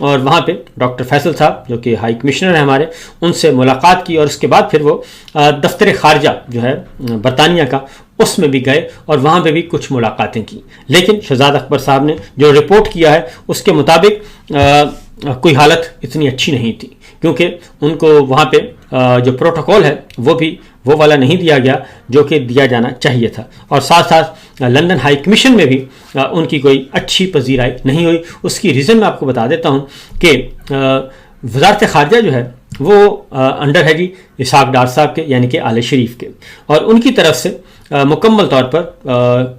اور وہاں پہ ڈاکٹر فیصل صاحب جو کہ ہائی کمشنر ہیں ہمارے، ان سے ملاقات کی، اور اس کے بعد پھر وہ دفتر خارجہ جو ہے برطانیہ کا اس میں بھی گئے اور وہاں پہ بھی کچھ ملاقاتیں کی. لیکن شہزاد اکبر صاحب نے جو رپورٹ کیا ہے اس کے مطابق کوئی حالت اتنی اچھی نہیں تھی، کیونکہ ان کو وہاں پہ جو پروٹوکول ہے وہ بھی وہ والا نہیں دیا گیا جو کہ دیا جانا چاہیے تھا، اور ساتھ ساتھ لندن ہائی کمیشن میں بھی ان کی کوئی اچھی پذیرائی نہیں ہوئی. اس کی ریزن میں آپ کو بتا دیتا ہوں کہ وزارت خارجہ جو ہے وہ انڈر ہے جی اسحاق ڈار صاحب کے، یعنی کہ آل شریف کے، اور ان کی طرف سے مکمل طور پر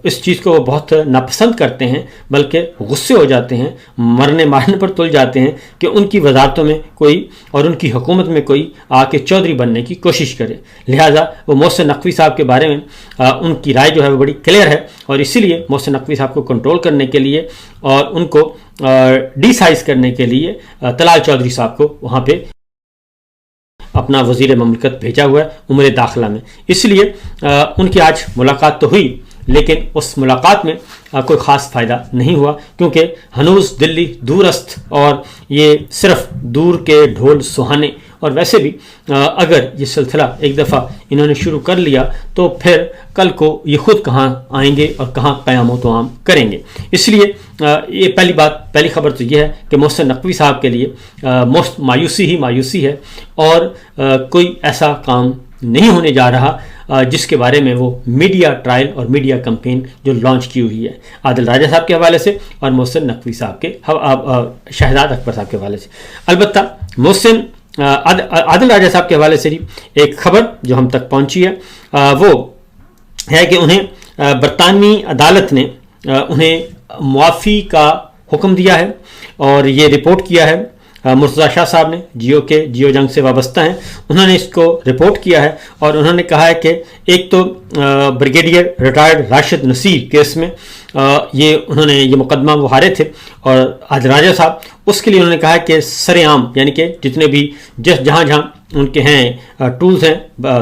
اس چیز کو وہ بہت ناپسند کرتے ہیں، بلکہ غصے ہو جاتے ہیں، مرنے مارنے پر تل جاتے ہیں کہ ان کی وزارتوں میں کوئی اور ان کی حکومت میں کوئی آ کے چودھری بننے کی کوشش کرے. لہٰذا وہ محسن نقوی صاحب کے بارے میں ان کی رائے جو ہے وہ بڑی کلیئر ہے، اور اسی لیے محسن نقوی صاحب کو کنٹرول کرنے کے لیے اور ان کو ڈی سائز کرنے کے لیے طلال چودھری صاحب کو وہاں پہ اپنا وزیر مملکت بھیجا ہوا ہے امور داخلہ میں. اس لیے ان کی آج ملاقات تو ہوئی، لیکن اس ملاقات میں کوئی خاص فائدہ نہیں ہوا، کیونکہ ہنوز دلی دور است اور یہ صرف دور کے ڈھول سہانے، اور ویسے بھی اگر یہ سلسلہ ایک دفعہ انہوں نے شروع کر لیا تو پھر کل کو یہ خود کہاں آئیں گے اور کہاں قیام و توام کریں گے. اس لیے یہ پہلی خبر تو یہ ہے کہ محسن نقوی صاحب کے لیے مایوسی ہی مایوسی ہے، اور کوئی ایسا کام نہیں ہونے جا رہا جس کے بارے میں وہ میڈیا ٹرائل اور میڈیا کمپین جو لانچ کی ہوئی ہے عادل راجہ صاحب کے حوالے سے اور محسن نقوی صاحب کے شہزاد اکبر صاحب کے حوالے سے. البتہ عادل راجہ صاحب کے حوالے سے ایک خبر جو ہم تک پہنچی ہے وہ ہے کہ انہیں برطانوی عدالت نے انہیں معافی کا حکم دیا ہے، اور یہ رپورٹ کیا ہے مرتضیٰ شاہ صاحب نے، جیو جنگ سے وابستہ ہیں. انہوں نے اس کو رپورٹ کیا ہے اور انہوں نے کہا ہے کہ ایک تو brigadier retired Rashid Naseer case میں انہوں نے یہ مقدمہ وہ ہارے تھے، اور عادل راجہ صاحب اس کے لیے انہوں نے کہا کہ سر عام یعنی کہ جتنے بھی جہاں ان کے ہیں ٹولز ہیں،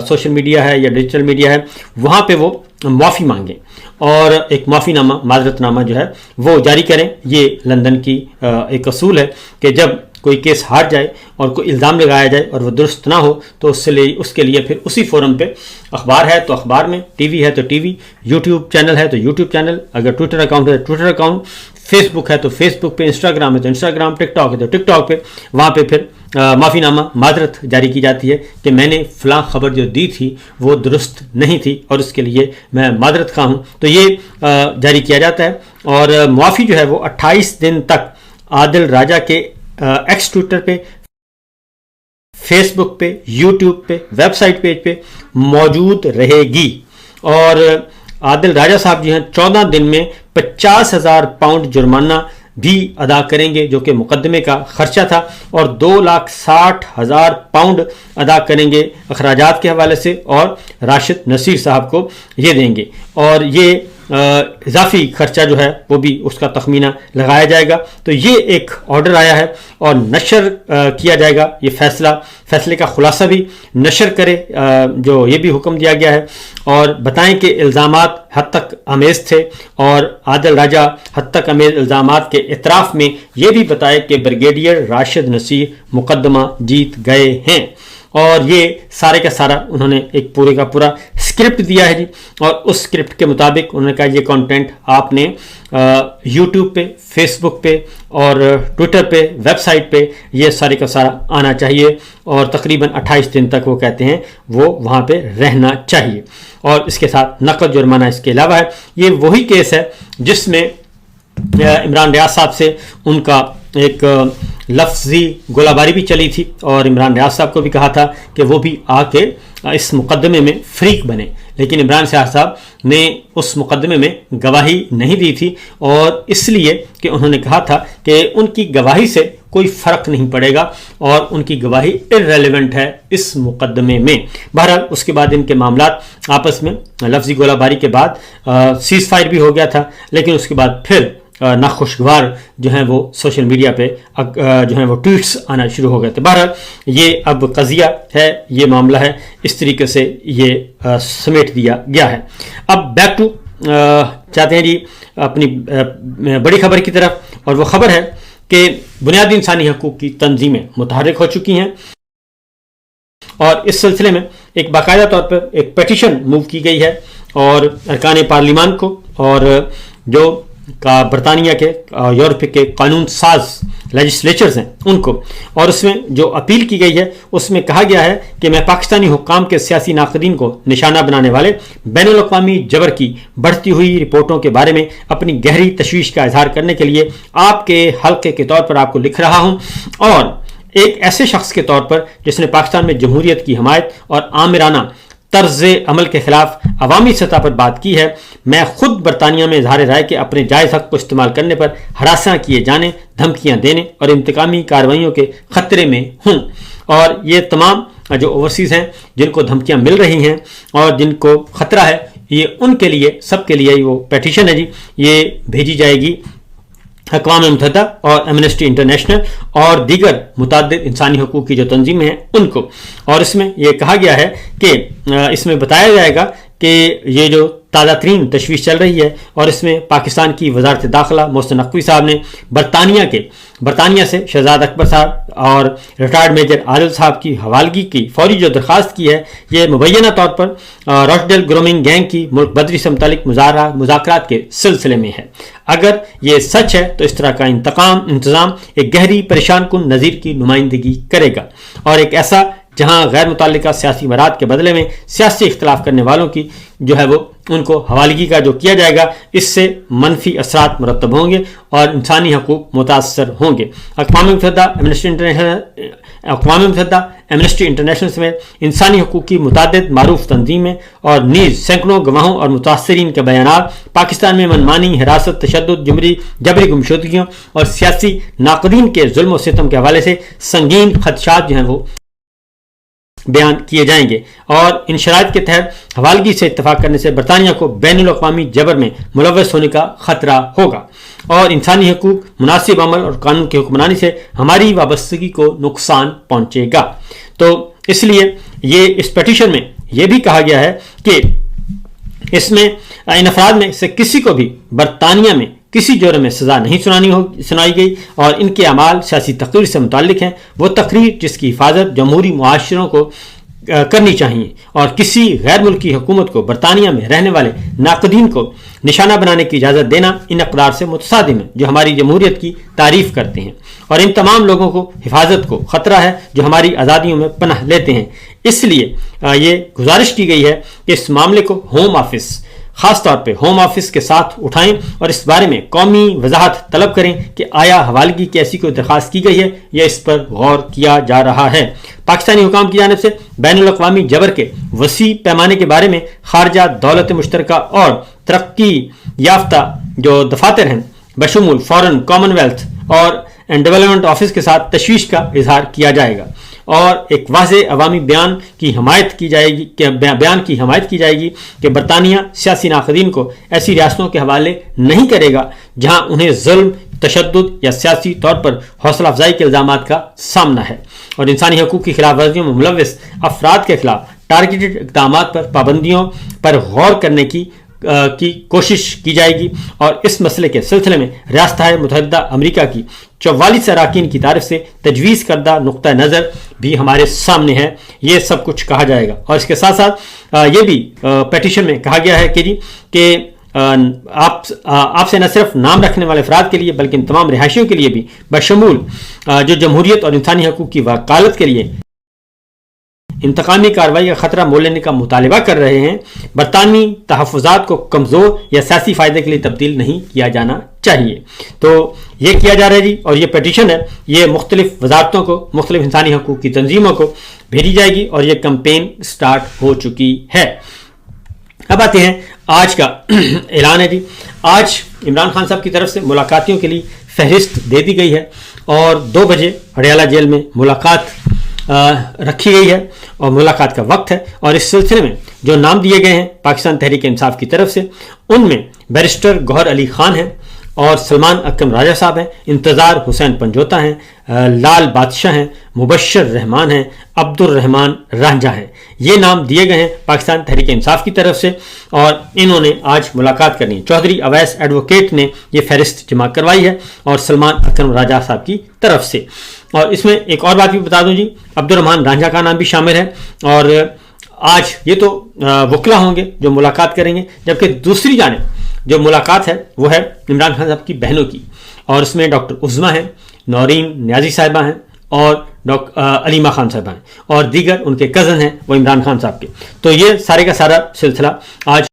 سوشل میڈیا ہے یا ڈیجیٹل میڈیا ہے، وہاں پہ وہ معافی مانگیں اور ایک معافی نامہ معذرت نامہ جو ہے وہ جاری کریں. یہ لندن کی ایک اصول ہے کہ جب کوئی کیس ہار جائے اور کوئی الزام لگایا جائے اور وہ درست نہ ہو تو اس کے لیے پھر اسی فورم پہ اخبار ہے تو اخبار میں، ٹی وی ہے تو ٹی وی، یوٹیوب چینل ہے تو یوٹیوب چینل، اگر ٹویٹر اکاؤنٹ ہے تو ٹویٹر اکاؤنٹ، فیس بک ہے تو فیس بک پہ، انسٹاگرام ہے تو انسٹاگرام، ٹک ٹاک ہے تو ٹک ٹاک پہ، وہاں پہ پھر معافی نامہ معذرت جاری کی جاتی ہے کہ میں نے فلاں خبر جو دی تھی وہ درست نہیں تھی اور اس کے لیے میں معذرت خواہ ہوں. تو یہ جاری کیا جاتا ہے، اور معافی جو ہے وہ 28 دن تک عادل راجہ کے ایکس ٹویٹر پہ، فیس بک پہ، یوٹیوب پہ، ویب سائٹ پیج پہ موجود رہے گی. اور عادل راجہ صاحب جو ہیں 14 دن میں 50,000 پاؤنڈ جرمانہ بھی ادا کریں گے جو کہ مقدمے کا خرچہ تھا، اور 2,60,000 پاؤنڈ ادا کریں گے اخراجات کے حوالے سے، اور راشد نصیر صاحب کو یہ دیں گے، اور یہ اضافی خرچہ جو ہے وہ بھی اس کا تخمینہ لگایا جائے گا. تو یہ ایک آرڈر آیا ہے اور نشر کیا جائے گا. یہ فیصلے کا خلاصہ بھی نشر کرے جو یہ بھی حکم دیا گیا ہے، اور بتائیں کہ الزامات حد تک امیز تھے، اور عادل راجہ حد تک امیز الزامات کے اعتراف میں یہ بھی بتائے کہ بریگیڈیئر راشد نصیر مقدمہ جیت گئے ہیں. اور یہ سارے کا سارا انہوں نے ایک پورے کا پورا اسکرپٹ دیا ہے جی، اور اس اسکرپٹ کے مطابق انہوں نے کہا یہ کانٹینٹ آپ نے یوٹیوب پہ، فیس بک پہ اور ٹویٹر پہ، ویب سائٹ پہ یہ سارے کا سارا آنا چاہیے، اور تقریباً 28 دن تک وہ کہتے ہیں وہ وہاں پہ رہنا چاہیے، اور اس کے ساتھ نقد جرمانہ اس کے علاوہ ہے. یہ وہی کیس ہے جس میں عمران ریاض صاحب سے ان کا ایک لفظی گولہ باری بھی چلی تھی، اور عمران ریاض صاحب کو بھی کہا تھا کہ وہ بھی آ کے اس مقدمے میں فریق بنے، لیکن عمران صاحب نے اس مقدمے میں گواہی نہیں دی تھی، اور اس لیے کہ انہوں نے کہا تھا کہ ان کی گواہی سے کوئی فرق نہیں پڑے گا اور ان کی گواہی ارریلیونٹ ہے اس مقدمے میں. بہرحال اس کے بعد ان کے معاملات آپس میں لفظی گولہ باری کے بعد سیز فائر بھی ہو گیا تھا، لیکن اس کے بعد پھر ناخوشگوار جو ہیں وہ سوشل میڈیا پہ جو ہیں وہ ٹویٹس آنا شروع ہو گئے تھے. بہرحال یہ اب قضیہ ہے، یہ معاملہ ہے، اس طریقے سے یہ سمیٹ دیا گیا ہے. اب بیک ٹو چاہتے ہیں جی اپنی بڑی خبر کی طرف، اور وہ خبر ہے کہ بنیادی انسانی حقوق کی تنظیمیں متحرک ہو چکی ہیں اور اس سلسلے میں ایک باقاعدہ طور پر ایک پیٹیشن موو کی گئی ہے اور ارکان پارلیمان کو اور جو برطانیہ کے یورپ کے قانون ساز لیجسلیچرز ہیں ان کو، اور اس میں جو اپیل کی گئی ہے اس میں کہا گیا ہے کہ میں پاکستانی حکام کے سیاسی ناقدین کو نشانہ بنانے والے بین الاقوامی جبر کی بڑھتی ہوئی رپورٹوں کے بارے میں اپنی گہری تشویش کا اظہار کرنے کے لیے آپ کے حلقے کے طور پر آپ کو لکھ رہا ہوں، اور ایک ایسے شخص کے طور پر جس نے پاکستان میں جمہوریت کی حمایت اور آمرانہ طرز عمل کے خلاف عوامی سطح پر بات کی ہے، میں خود برطانیہ میں اظہار رائے کے اپنے جائز حق کو استعمال کرنے پر ہراساں کیے جانے، دھمکیاں دینے اور انتقامی کارروائیوں کے خطرے میں ہوں۔ اور یہ تمام جو اوورسیز ہیں جن کو دھمکیاں مل رہی ہیں اور جن کو خطرہ ہے، یہ ان کے لیے سب کے لیے وہ پیٹیشن ہے جی، یہ بھیجی جائے گی اقوام متحدہ اور ایمنسٹی انٹرنیشنل اور دیگر متعدد انسانی حقوق کی جو تنظیمیں ہیں ان کو، اور اس میں یہ کہا گیا ہے کہ اس میں بتایا جائے گا کہ یہ جو تازہ ترین تشویش چل رہی ہے اور اس میں پاکستان کی وزارت داخلہ محسن نقوی صاحب نے برطانیہ سے شہزاد اکبر صاحب اور ریٹائرڈ میجر عادل صاحب کی حوالگی کی فوری جو درخواست کی ہے، یہ مبینہ طور پر روچڈیل گرومنگ گینگ کی ملک بدری سے متعلق مذاکرات کے سلسلے میں ہے۔ اگر یہ سچ ہے تو اس طرح کا انتظام ایک گہری پریشان کن نظیر کی نمائندگی کرے گا اور ایک ایسا جہاں غیر متعلقہ سیاسی مراد کے بدلے میں سیاسی اختلاف کرنے والوں کی جو ہے وہ ان کو حوالگی کا جو کیا جائے گا، اس سے منفی اثرات مرتب ہوں گے اور انسانی حقوق متاثر ہوں گے۔ اقوام متحدہ ایمنسٹی انٹرنیشنل سمیت انسانی حقوق کی متعدد معروف تنظیمیں اور نیز سینکڑوں گواہوں اور متاثرین کے بیانات پاکستان میں منمانی حراست، تشدد، جبری گمشدگیوں اور سیاسی ناقدین کے ظلم و ستم کے حوالے سے سنگین خدشات جو ہیں وہ بیان کیے جائیں گے، اور ان شرائط کے تحت حوالگی سے اتفاق کرنے سے برطانیہ کو بین الاقوامی جبر میں ملوث ہونے کا خطرہ ہوگا اور انسانی حقوق، مناسب عمل اور قانون کی حکمرانی سے ہماری وابستگی کو نقصان پہنچے گا۔ تو اس لیے یہ اس پیٹیشن میں یہ بھی کہا گیا ہے کہ اس میں ان افراد میں سے کسی کو بھی برطانیہ میں کسی جرم میں سزا نہیں سنائی گئی اور ان کے اعمال سیاسی تقریر سے متعلق ہیں، وہ تقریر جس کی حفاظت جمہوری معاشروں کو کرنی چاہیے، اور کسی غیر ملکی حکومت کو برطانیہ میں رہنے والے ناقدین کو نشانہ بنانے کی اجازت دینا ان اقدار سے متصادم ہے جو ہماری جمہوریت کی تعریف کرتے ہیں، اور ان تمام لوگوں کو حفاظت کو خطرہ ہے جو ہماری آزادیوں میں پناہ لیتے ہیں۔ اس لیے یہ گزارش کی گئی ہے کہ اس معاملے کو ہوم آفس، خاص طور پہ ہوم آفس کے ساتھ اٹھائیں اور اس بارے میں قومی وضاحت طلب کریں کہ آیا حوالگی کی ایسی کوئی درخواست کی گئی ہے یا اس پر غور کیا جا رہا ہے۔ پاکستانی حکام کی جانب سے بین الاقوامی جبر کے وسیع پیمانے کے بارے میں خارجہ دولت مشترکہ اور ترقی یافتہ جو دفاتر ہیں بشمول فورن، کامن ویلتھ اور ڈیولپمنٹ آفس کے ساتھ تشویش کا اظہار کیا جائے گا اور ایک واضح عوامی بیان کی حمایت کی جائے گی کہ برطانیہ سیاسی ناقدین کو ایسی ریاستوں کے حوالے نہیں کرے گا جہاں انہیں ظلم، تشدد یا سیاسی طور پر حوصلہ افزائی کے الزامات کا سامنا ہے، اور انسانی حقوق کی خلاف ورزیوں میں ملوث افراد کے خلاف ٹارگیٹڈ اقدامات پر پابندیوں پر غور کرنے کی کوشش کی جائے گی، اور اس مسئلے کے سلسلے میں ریاستہائے متحدہ امریکہ کی 44 اراکین کی طرف سے تجویز کردہ نقطہ نظر بھی ہمارے سامنے ہے۔ یہ سب کچھ کہا جائے گا، اور اس کے ساتھ ساتھ یہ بھی پیٹیشن میں کہا گیا ہے کہ آپ سے نہ صرف نام رکھنے والے افراد کے لیے بلکہ تمام رہائشیوں کے لیے بھی بشمول جو جمہوریت اور انسانی حقوق کی وکالت کے لیے انتقامی کارروائی کا خطرہ مول لینے کا مطالبہ کر رہے ہیں، برطانوی تحفظات کو کمزور یا سیاسی فائدے کے لیے تبدیل نہیں کیا جانا چاہیے۔ تو یہ کیا جا رہا ہے جی، اور یہ پیٹیشن ہے، یہ مختلف وزارتوں کو، مختلف انسانی حقوق کی تنظیموں کو بھیجی جائے گی اور یہ کمپین سٹارٹ ہو چکی ہے۔ اب آتے ہیں آج کا اعلان ہے جی۔ آج عمران خان صاحب کی طرف سے ملاقاتیوں کے لیے فہرست دے دی گئی ہے اور 2 بجے اڈیالہ جیل میں ملاقات رکھی گئی ہے اور ملاقات کا وقت ہے، اور اس سلسلے میں جو نام دیے گئے ہیں پاکستان تحریک انصاف کی طرف سے، ان میں بیرسٹر گوہر علی خان ہیں اور سلمان اکرم راجہ صاحب ہیں، انتظار حسین پنجوتا ہیں، لال بادشاہ ہیں، مبشر رحمان ہیں، عبد الرحمان رانجھا ہیں۔ یہ نام دیے گئے ہیں پاکستان تحریک انصاف کی طرف سے اور انہوں نے آج ملاقات کرنی ہے. چودھری اویس ایڈوکیٹ نے یہ فہرست جمع کروائی ہے اور سلمان اکرم راجہ صاحب کی طرف سے. اور اس میں ایک اور بات بھی بتا دوں جی, عبد الرحمان رانجھا کا نام بھی شامل ہے. اور آج یہ تو وکلا ہوں گے جو ملاقات کریں گے, جبکہ دوسری جانب جو ملاقات ہے وہ ہے عمران خان صاحب کی بہنوں کی, اور اس میں ڈاکٹر عظمیٰ ہیں, نورین نیازی صاحبہ ہیں اور علیمہ خان صاحبہ ہیں, اور دیگر ان کے کزن ہیں وہ عمران خان صاحب کے. تو یہ سارے کا سارا سلسلہ آج